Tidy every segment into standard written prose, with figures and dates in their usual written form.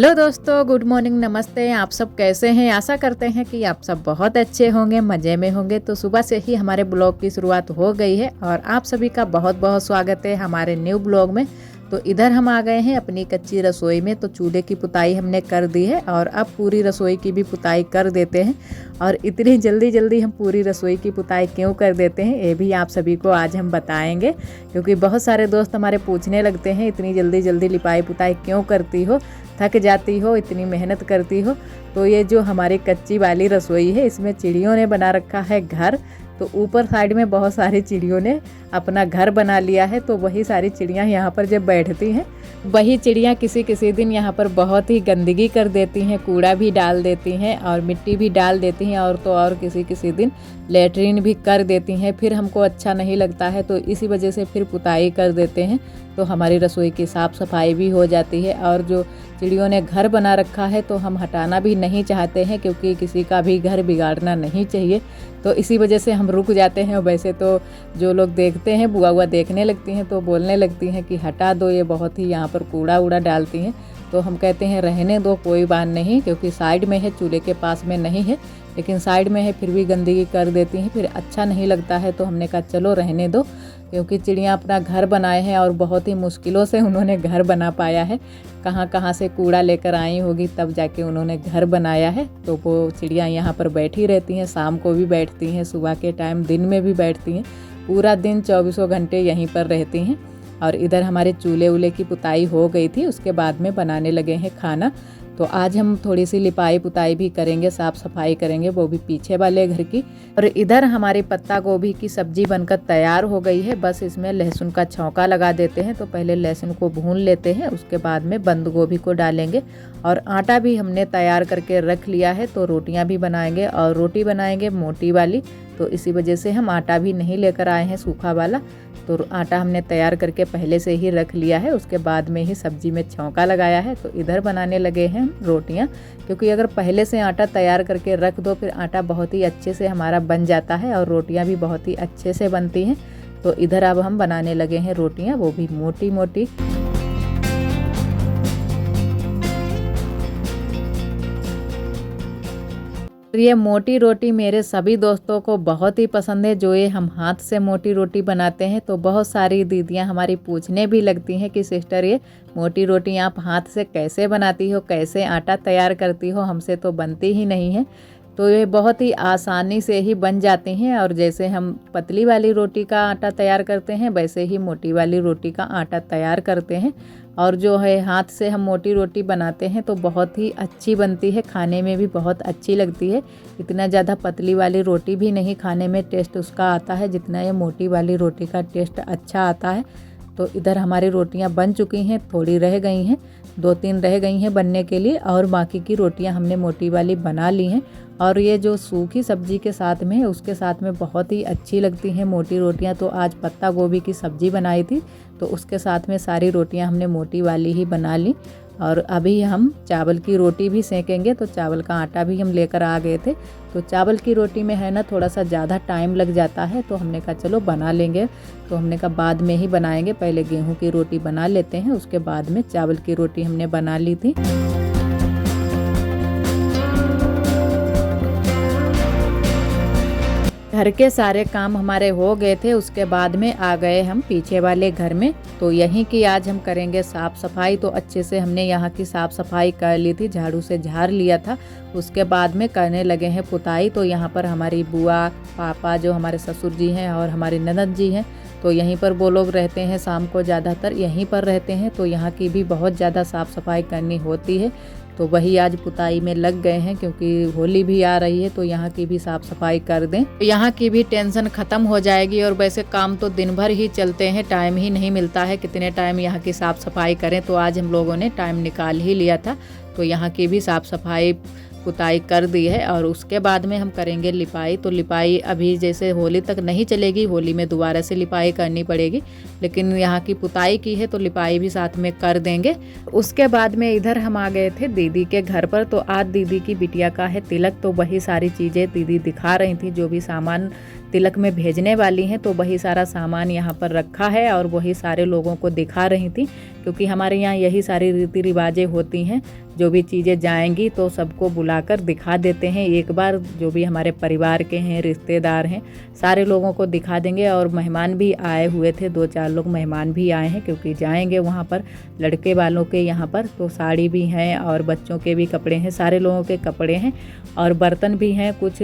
Hello दोस्तों, good morning, नमस्ते। आप सब कैसे हैं? आशा करते हैं कि आप सब बहुत अच्छे होंगे, मज़े में होंगे। तो सुबह से ही हमारे ब्लॉग की शुरुआत हो गई है और आप सभी का बहुत बहुत स्वागत है हमारे न्यू ब्लॉग में। तो इधर हम आ गए हैं अपनी कच्ची रसोई में। तो चूल्हे की पुताई हमने कर दी है और अब पूरी रसोई की भी पुताई कर देते हैं। और इतनी जल्दी जल्दी हम पूरी रसोई की पुताई क्यों कर देते हैं, ये भी आप सभी को आज हम बताएंगे, क्योंकि बहुत सारे दोस्त हमारे पूछने लगते हैं इतनी जल्दी जल्दी लिपाई पुताई क्यों करती हो, थक जाती हो, इतनी मेहनत करती हो। तो ये जो हमारी कच्ची वाली रसोई है, इसमें चिड़ियों ने बना रखा है घर। तो ऊपर साइड में बहुत सारी चिड़ियों ने अपना घर बना लिया है। तो वही सारी चिड़ियाँ यहाँ पर जब बैठती हैं, वही चिड़ियाँ किसी किसी दिन यहाँ पर बहुत ही गंदगी कर देती हैं, कूड़ा भी डाल देती हैं और मिट्टी भी डाल देती हैं, और तो और किसी किसी दिन लेटरिन भी कर देती हैं। फिर हमको अच्छा नहीं लगता है, तो इसी वजह से फिर पुताई कर देते हैं। तो हमारी रसोई की साफ़ सफाई भी हो जाती है। और जो चिड़ियों ने घर बना रखा है तो हम हटाना भी नहीं चाहते हैं, क्योंकि किसी का भी घर बिगाड़ना नहीं चाहिए। तो इसी वजह से हम रुक जाते हैं। वैसे तो जो लोग देखते हैं, बुआ बुआ देखने लगती हैं तो बोलने लगती हैं कि हटा दो, ये बहुत ही यहाँ पर कूड़ा उड़ा डालती हैं। तो हम कहते हैं रहने दो, कोई बात नहीं, क्योंकि साइड में है, चूल्हे के पास में नहीं है, लेकिन साइड में है, फिर भी गंदगी कर देती हैं, फिर अच्छा नहीं लगता है। तो हमने कहा चलो रहने दो, क्योंकि चिड़ियाँ अपना घर बनाए हैं और बहुत ही मुश्किलों से उन्होंने घर बना पाया है। कहाँ कहाँ से कूड़ा लेकर आई होगी, तब जाके उन्होंने घर बनाया है। तो वो चिड़ियाँ यहाँ पर बैठी रहती हैं, शाम को भी बैठती हैं, सुबह के टाइम, दिन में भी बैठती हैं, पूरा दिन 24 घंटे यहीं पर रहती हैं। और इधर हमारे चूल्हे उल्हे की पुताई हो गई थी, उसके बाद में बनाने लगे हैं खाना। तो आज हम थोड़ी सी लिपाई पुताई भी करेंगे, साफ़ सफाई करेंगे, वो भी पीछे वाले घर की। और इधर हमारी पत्ता गोभी की सब्जी बनकर तैयार हो गई है। बस इसमें लहसुन का छौंका लगा देते हैं। तो पहले लहसुन को भून लेते हैं, उसके बाद में बंद गोभी को डालेंगे। और आटा भी हमने तैयार करके रख लिया है। तो रोटियां भी बनाएंगे और रोटी बनाएंगे मोटी वाली। तो इसी वजह से हम आटा भी नहीं लेकर आए हैं सूखा वाला। तो आटा हमने तैयार करके पहले से ही रख लिया है, उसके बाद में ही सब्जी में छौंका लगाया है। तो इधर बनाने लगे हैं हम रोटियां, क्योंकि अगर पहले से आटा तैयार करके रख दो, फिर आटा बहुत ही अच्छे से हमारा बन जाता है और रोटियां भी बहुत ही अच्छे से बनती हैं। तो इधर अब हम बनाने लगे हैं रोटियां, वो भी मोटी मोटी। ये मोटी रोटी मेरे सभी दोस्तों को बहुत ही पसंद है, जो ये हम हाथ से मोटी रोटी बनाते हैं। तो बहुत सारी दीदियां हमारी पूछने भी लगती हैं कि सिस्टर, ये मोटी रोटी आप हाथ से कैसे बनाती हो, कैसे आटा तैयार करती हो, हमसे तो बनती ही नहीं है। तो ये बहुत ही आसानी से ही बन जाती हैं। और जैसे हम पतली वाली रोटी का आटा तैयार करते हैं, वैसे ही मोटी वाली रोटी का आटा तैयार करते हैं। और जो है हाथ से हम मोटी रोटी बनाते हैं तो बहुत ही अच्छी बनती है, खाने में भी बहुत अच्छी लगती है। इतना ज़्यादा पतली वाली रोटी भी नहीं खाने में टेस्ट उसका आता है, जितना ये मोटी वाली रोटी का टेस्ट अच्छा आता है। तो इधर हमारी रोटियां बन चुकी हैं, थोड़ी रह गई हैं, 2-3 रह गई हैं बनने के लिए, और बाकी की रोटियां हमने मोटी वाली बना ली हैं। और ये जो सूखी सब्जी के साथ में, उसके साथ में बहुत ही अच्छी लगती हैं मोटी रोटियां। तो आज पत्ता गोभी की सब्जी बनाई थी, तो उसके साथ में सारी रोटियां हमने मोटी वाली ही बना ली। और अभी हम चावल की रोटी भी सेकेंगे। तो चावल का आटा भी हम लेकर आ गए थे। तो चावल की रोटी में है ना, थोड़ा सा ज़्यादा टाइम लग जाता है, तो हमने कहा चलो बना लेंगे। तो हमने कहा बाद में ही बनाएंगे, पहले गेहूं की रोटी बना लेते हैं, उसके बाद में चावल की रोटी हमने बना ली थी। घर के सारे काम हमारे हो गए थे, उसके बाद में आ गए हम पीछे वाले घर में। तो यहीं की आज हम करेंगे साफ़ सफाई। तो अच्छे से हमने यहाँ की साफ़ सफाई कर ली थी, झाड़ू से झाड़ लिया था। उसके बाद में करने लगे हैं पुताई। तो यहाँ पर हमारी बुआ, पापा, जो हमारे ससुर जी हैं, और हमारी ननद जी हैं, तो यहीं पर वो लोग रहते हैं, शाम को ज़्यादातर यहीं पर रहते हैं। तो यहाँ की भी बहुत ज़्यादा साफ़ सफाई करनी होती है। तो वही आज पुताई में लग गए हैं, क्योंकि होली भी आ रही है, तो यहाँ की भी साफ़ सफाई कर दें, तो यहाँ की भी टेंशन ख़त्म हो जाएगी। और वैसे काम तो दिन भर ही चलते हैं, टाइम ही नहीं मिलता है कितने टाइम यहाँ की साफ़ सफाई करें। तो आज हम लोगों ने टाइम निकाल ही लिया था, तो यहाँ की भी साफ़ सफाई पुताई कर दी है। और उसके बाद में हम करेंगे लिपाई। तो लिपाई अभी जैसे होली तक नहीं चलेगी, होली में दोबारा से लिपाई करनी पड़ेगी, लेकिन यहाँ की पुताई की है तो लिपाई भी साथ में कर देंगे। उसके बाद में इधर हम आ गए थे दीदी के घर पर। तो आज दीदी की बिटिया का है तिलक, तो वही सारी चीज़ें दीदी दिखा रही थी, जो भी सामान तिलक में भेजने वाली हैं, तो वही सारा सामान यहाँ पर रखा है और वही सारे लोगों को दिखा रही थी, क्योंकि हमारे यहाँ यही सारी रीति रिवाजें होती हैं। जो भी चीज़ें जाएंगी तो सबको बुलाकर दिखा देते हैं एक बार, जो भी हमारे परिवार के हैं, रिश्तेदार हैं, सारे लोगों को दिखा देंगे। और मेहमान भी आए हुए थे, 2-4 लोग मेहमान भी आए हैं, क्योंकि जाएंगे वहाँ पर लड़के वालों के यहाँ पर। तो साड़ी भी हैं और बच्चों के भी कपड़े हैं, सारे लोगों के कपड़े हैं और बर्तन भी हैं, कुछ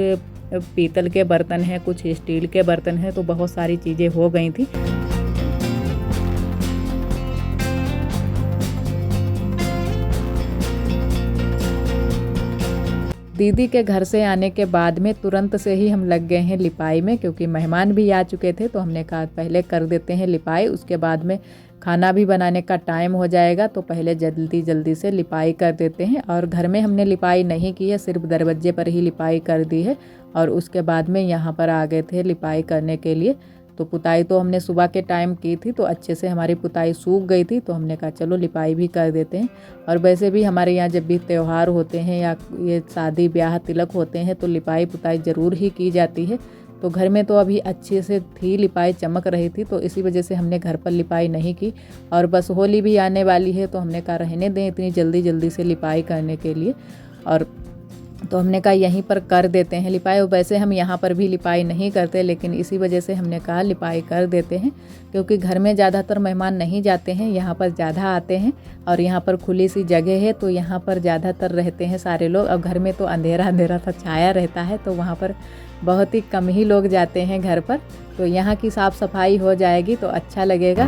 पीतल के बर्तन हैं, कुछ स्टील के बर्तन हैं, तो बहुत सारी चीज़ें हो गई थी। दीदी के घर से आने के बाद में तुरंत से ही हम लग गए हैं लिपाई में, क्योंकि मेहमान भी आ चुके थे। तो हमने कहा पहले कर देते हैं लिपाई, उसके बाद में खाना भी बनाने का टाइम हो जाएगा, तो पहले जल्दी जल्दी से लिपाई कर देते हैं। और घर में हमने लिपाई नहीं की है, सिर्फ दरवाजे पर ही लिपाई कर दी है। और उसके बाद में यहाँ पर आ गए थे लिपाई करने के लिए। तो पुताई तो हमने सुबह के टाइम की थी, तो अच्छे से हमारी पुताई सूख गई थी, तो हमने कहा चलो लिपाई भी कर देते हैं। और वैसे भी हमारे यहाँ जब भी त्यौहार होते हैं या ये शादी ब्याह तिलक होते हैं तो लिपाई पुताई ज़रूर ही की जाती है। तो घर में तो अभी अच्छे से थी, लिपाई चमक रही थी, तो इसी वजह से हमने घर पर लिपाई नहीं की। और बस होली भी आने वाली है, तो हमने कहा रहने दें इतनी जल्दी जल्दी से लिपाई करने के लिए। और तो हमने कहा यहीं पर कर देते हैं लिपाई। वैसे हम यहाँ पर भी लिपाई नहीं करते, लेकिन इसी वजह से हमने कहा लिपाई कर देते हैं, क्योंकि घर में ज़्यादातर मेहमान नहीं जाते हैं, यहाँ पर ज़्यादा आते हैं। और यहाँ पर खुली सी जगह है, तो यहाँ पर ज़्यादातर रहते हैं सारे लोग। अब घर में तो अंधेरा अंधेरा सा छाया रहता है, तो वहाँ पर बहुत ही कम ही लोग जाते हैं घर पर। तो यहाँ की साफ़ सफाई हो जाएगी तो अच्छा लगेगा।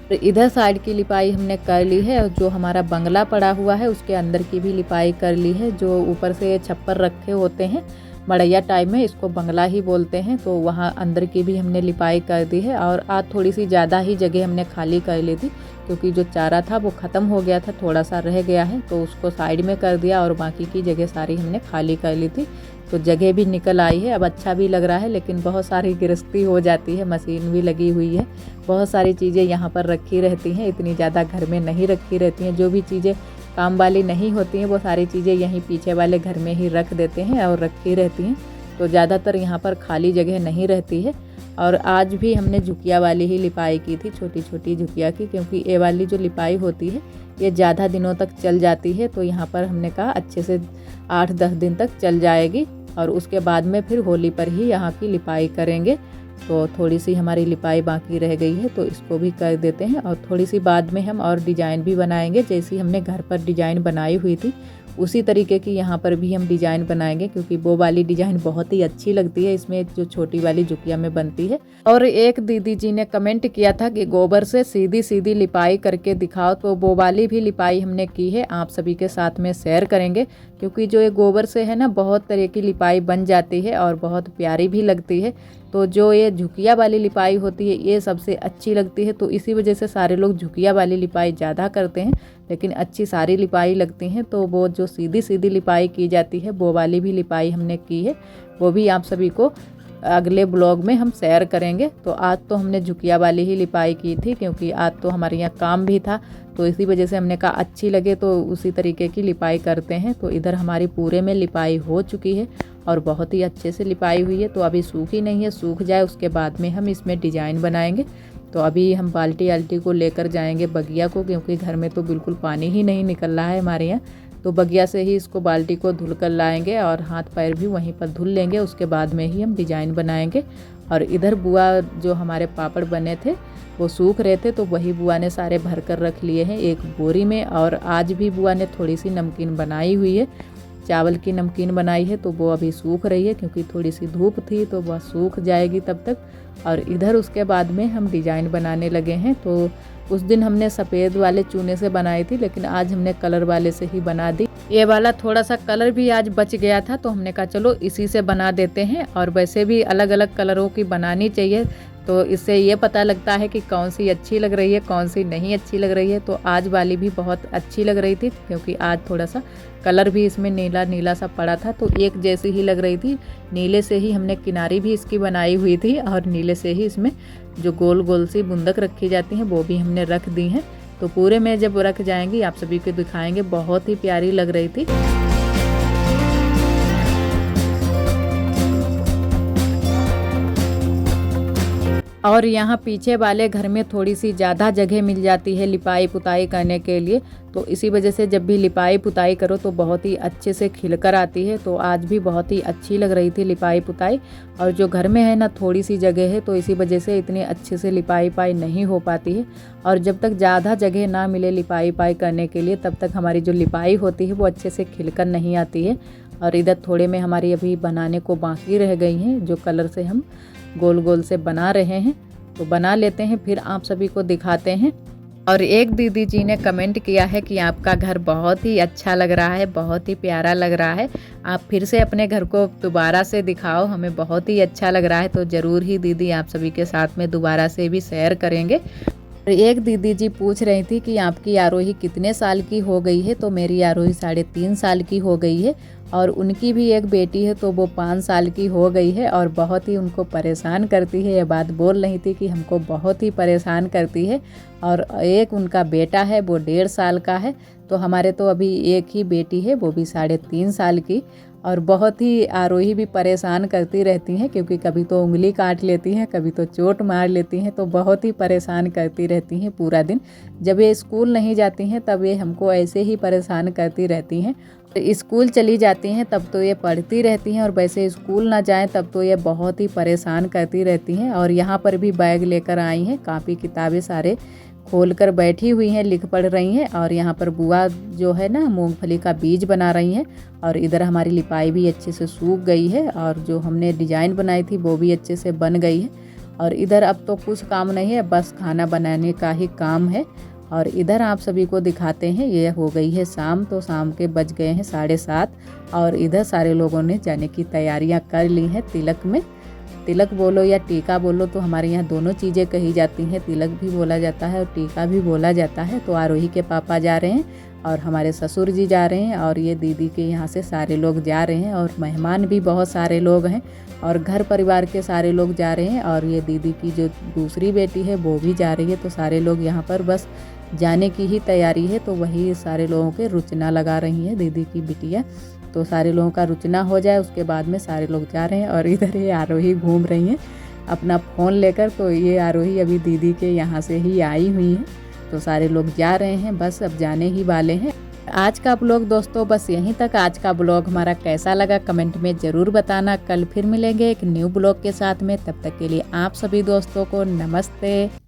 तो इधर साइड की लिपाई हमने कर ली है, और जो हमारा बंगला पड़ा हुआ है उसके अंदर की भी लिपाई कर ली है। जो ऊपर से छप्पर रखे होते हैं मड़ैया टाइप में, इसको बंगला ही बोलते हैं, तो वहाँ अंदर की भी हमने लिपाई कर दी है। और आज थोड़ी सी ज़्यादा ही जगह हमने खाली कर ली थी, क्योंकि जो चारा था वो ख़त्म हो गया था, थोड़ा सा रह गया है, तो उसको साइड में कर दिया और बाकी की जगह सारी हमने खाली कर ली थी। तो जगह भी निकल आई है, अब अच्छा भी लग रहा है। लेकिन बहुत सारी गृहस्थी हो जाती है, मशीन भी लगी हुई है, बहुत सारी चीज़ें यहाँ पर रखी रहती हैं, इतनी ज़्यादा घर में नहीं रखी रहती हैं। जो भी चीज़ें काम वाली नहीं होती हैं वो सारी चीज़ें यहीं पीछे वाले घर में ही रख देते हैं और रखी रहती हैं। तो ज़्यादातर यहाँ पर खाली जगह नहीं रहती है। और आज भी हमने झुकिया वाली ही लिपाई की थी, छोटी छोटी झुकिया की, क्योंकि ये वाली जो लिपाई होती है ये ज़्यादा दिनों तक चल जाती है। तो यहाँ पर हमने कहा अच्छे से 8-10 दिन तक चल जाएगी, और उसके बाद में फिर होली पर ही यहाँ की लिपाई करेंगे। तो थोड़ी सी हमारी लिपाई बाकी रह गई है, तो इसको भी कर देते हैं। और थोड़ी सी बाद में हम और डिज़ाइन भी बनाएंगे, जैसी हमने घर पर डिज़ाइन बनाई हुई थी उसी तरीके की यहाँ पर भी हम डिज़ाइन बनाएंगे, क्योंकि वो वाली डिज़ाइन बहुत ही अच्छी लगती है इसमें, जो छोटी वाली झुकिया में बनती है। और एक दीदी जी ने कमेंट किया था कि गोबर से सीधी सीधी लिपाई करके दिखाओ, तो वो वाली भी लिपाई हमने की है, आप सभी के साथ में शेयर करेंगे। क्योंकि जो ये गोबर से है ना, बहुत तरह की लिपाई बन जाती है और बहुत प्यारी भी लगती है। तो जो ये झुकिया वाली लिपाई होती है ये सबसे अच्छी लगती है, तो इसी वजह से सारे लोग झुकिया वाली लिपाई ज़्यादा करते हैं, लेकिन अच्छी सारी लिपाई लगती हैं। तो वो जो सीधी सीधी लिपाई की जाती है वो वाली भी लिपाई हमने की है, वो भी आप सभी को अगले ब्लॉग में हम शेयर करेंगे। तो आज तो हमने झुकिया वाली ही लिपाई की थी, क्योंकि आज तो हमारे यहाँ काम भी था, तो इसी वजह से हमने कहा अच्छी लगे तो उसी तरीके की लिपाई करते हैं। तो इधर हमारी पूरे में लिपाई हो चुकी है और बहुत ही अच्छे से लिपाई हुई है। तो अभी सूखी नहीं है, सूख जाए उसके बाद में हम इसमें डिज़ाइन बनाएंगे। तो अभी हम बाल्टी आल्टी को लेकर जाएंगे बगिया को, क्योंकि घर में तो बिल्कुल पानी ही नहीं निकल रहा है हमारे यहाँ। तो बगिया से ही इसको बाल्टी को धुल कर लाएंगे और हाथ पैर भी वहीं पर धुल लेंगे, उसके बाद में ही हम डिज़ाइन बनाएंगे। और इधर बुआ जो हमारे पापड़ बने थे वो सूख रहे थे, तो वही बुआ ने सारे भर कर रख लिए हैं एक बोरी में। और आज भी बुआ ने थोड़ी सी नमकीन बनाई हुई है, चावल की नमकीन बनाई है, तो वो अभी सूख रही है, क्योंकि थोड़ी सी धूप थी तो वह सूख जाएगी तब तक। और इधर उसके बाद में हम डिज़ाइन बनाने लगे हैं। तो उस दिन हमने सफ़ेद वाले चूने से बनाई थी, लेकिन आज हमने कलर वाले से ही बना दी। ये वाला थोड़ा सा कलर भी आज बच गया था, तो हमने कहा चलो इसी से बना देते हैं। और वैसे भी अलग अलग कलरों की बनानी चाहिए, तो इससे ये पता लगता है कि कौन सी अच्छी लग रही है, कौन सी नहीं अच्छी लग रही है। तो आज वाली भी बहुत अच्छी लग रही थी, क्योंकि आज थोड़ा सा कलर भी इसमें नीला नीला सा पड़ा था, तो एक जैसी ही लग रही थी। नीले से ही हमने किनारी भी इसकी बनाई हुई थी, और नीले से ही इसमें जो गोल गोल सी बुंदक रखी जाती हैं वो भी हमने रख दी हैं। तो पूरे में जब रख जाएंगी आप सभी को दिखाएंगे। बहुत ही प्यारी लग रही थी। और यहाँ पीछे वाले घर में थोड़ी सी ज़्यादा जगह मिल जाती है लिपाई पुताई करने के लिए, तो इसी वजह से जब भी लिपाई पुताई करो तो बहुत ही अच्छे से खिलकर आती है। तो आज भी बहुत ही अच्छी लग रही थी लिपाई पुताई। और जो घर में है ना थोड़ी सी जगह है, तो इसी वजह से इतने अच्छे से लिपाई पाई नहीं हो पाती है। और जब तक ज़्यादा जगह ना मिले लिपाई पाई करने के लिए, तब तक हमारी जो लिपाई होती है वो अच्छे से खिलकर नहीं आती है। और इधर थोड़े में हमारी अभी बनाने को बाकी रह गई हैं, जो कलर से हम गोल गोल से बना रहे हैं। तो बना लेते हैं, फिर आप सभी को दिखाते हैं। और एक दीदी जी ने कमेंट किया है कि आपका घर बहुत ही अच्छा लग रहा है, बहुत ही प्यारा लग रहा है, आप फिर से अपने घर को दोबारा से दिखाओ, हमें बहुत ही अच्छा लग रहा है। तो ज़रूर ही दीदी आप सभी के साथ में दोबारा से भी शेयर करेंगे। एक दीदी जी पूछ रही थी कि आपकी आरोही कितने साल की हो गई है, तो मेरी आरोही 3.5 साल की हो गई है। और उनकी भी एक बेटी है, तो वो 5 साल की हो गई है और बहुत ही उनको परेशान करती है। ये बात बोल रही थी कि हमको बहुत ही परेशान करती है। और एक उनका बेटा है, वो 1.5 साल का है। तो हमारे तो अभी एक ही बेटी है, वो भी 3.5 साल की। और बहुत ही आरोही भी परेशान करती रहती हैं, क्योंकि कभी तो उंगली काट लेती हैं, कभी तो चोट मार लेती हैं। तो बहुत ही परेशान करती रहती हैं पूरा दिन। जब ये स्कूल नहीं जाती हैं तब ये हमको ऐसे ही परेशान करती रहती हैं। स्कूल चली जाती हैं तब तो ये पढ़ती रहती हैं, और वैसे स्कूल ना जाएं तब तो ये बहुत ही परेशान करती रहती हैं। और यहाँ पर भी बैग लेकर आई हैं, कापी किताबें सारे खोल कर बैठी हुई हैं, लिख पढ़ रही हैं। और यहाँ पर बुआ जो है ना मूंगफली का बीज बना रही हैं। और इधर हमारी लिपाई भी अच्छे से सूख गई है, और जो हमने डिजाइन बनाई थी वो भी अच्छे से बन गई है। और इधर अब तो कुछ काम नहीं है, बस खाना बनाने का ही काम है। और इधर आप सभी को दिखाते हैं, ये हो गई है शाम, तो शाम के बज गए हैं 7:30। और इधर सारे लोगों ने जाने की तैयारियां कर ली हैं तिलक में। तिलक बोलो या टीका बोलो, तो हमारे यहाँ दोनों चीज़ें कही जाती हैं, तिलक भी बोला जाता है और टीका भी बोला जाता है। तो आरोही के पापा जा रहे हैं और हमारे ससुर जी जा रहे हैं, और ये दीदी के यहाँ से सारे लोग जा रहे हैं। और मेहमान भी बहुत सारे लोग हैं, और घर परिवार के सारे लोग जा रहे हैं। और ये दीदी की जो दूसरी बेटी है वो भी जा रही है। तो सारे लोग यहाँ पर बस जाने की ही तैयारी है। तो वही सारे लोगों के रुचना लगा रही है दीदी की बिटिया। तो सारे लोगों का रुचना हो जाए उसके बाद में सारे लोग जा रहे हैं। और इधर ये आरोही घूम रही हैं अपना फ़ोन लेकर। तो ये आरोही अभी दीदी के यहाँ से ही आई हुई है। तो सारे लोग जा रहे हैं, बस अब जाने ही वाले हैं। आज का ब्लॉग दोस्तों बस यहीं तक। आज का ब्लॉग हमारा कैसा लगा कमेंट में ज़रूर बताना। कल फिर मिलेंगे एक न्यू ब्लॉग के साथ में, तब तक के लिए आप सभी दोस्तों को नमस्ते।